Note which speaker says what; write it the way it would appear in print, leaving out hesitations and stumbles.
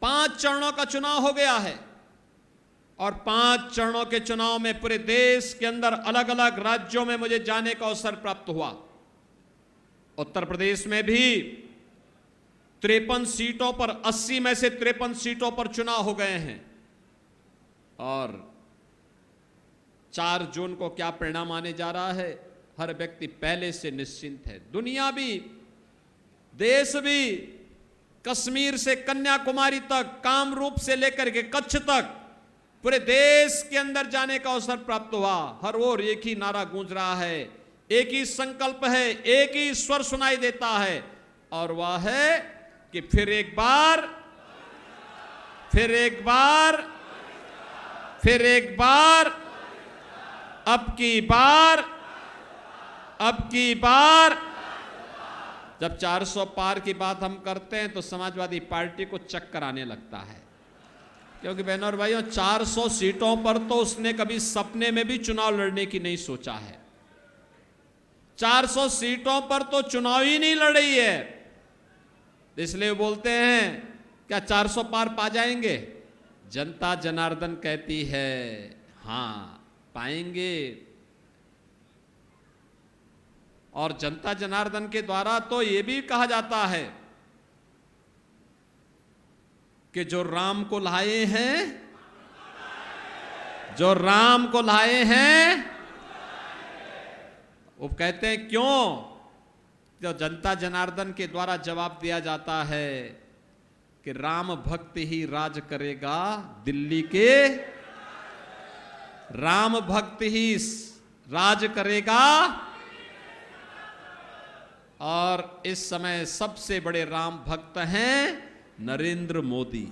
Speaker 1: 5 चरणों का चुनाव हो गया है और 5 चरणों के चुनाव में पूरे देश के अंदर अलग अलग राज्यों में मुझे जाने का अवसर प्राप्त हुआ। उत्तर प्रदेश में भी 53 सीटों पर 80 में से 53 सीटों पर चुनाव हो गए हैं और 4 जून को क्या परिणाम आने जा रहा है, हर व्यक्ति पहले से निश्चिंत है। दुनिया भी, देश भी, कश्मीर से कन्याकुमारी तक, कामरूप से लेकर के कच्छ तक पूरे देश के अंदर जाने का अवसर प्राप्त हुआ। हर ओर एक ही नारा गूंज रहा है, एक ही संकल्प है, एक ही स्वर सुनाई देता है और वह है कि फिर एक बार, फिर एक बार, फिर एक बार, अब की बार, अब की बार। जब 400 पार की बात हम करते हैं तो समाजवादी पार्टी को चक्कर आने लगता है, क्योंकि बहनों और भाइयों 400 सीटों पर तो उसने कभी सपने में भी चुनाव लड़ने की नहीं सोचा है। 400 सीटों पर तो चुनाव ही नहीं लड़ी है, इसलिए बोलते हैं क्या 400 पार पा जाएंगे। जनता जनार्दन कहती है हां पाएंगे, और जनता जनार्दन के द्वारा तो यह भी कहा जाता है कि जो राम को लाए हैं, जो राम को लाए हैं, वो कहते हैं क्यों, जो जनता जनार्दन के द्वारा जवाब दिया जाता है कि राम भक्त ही राज करेगा दिल्ली के, राम भक्त ही राज करेगा। और इस समय सबसे बड़े राम भक्त हैं नरेंद्र मोदी।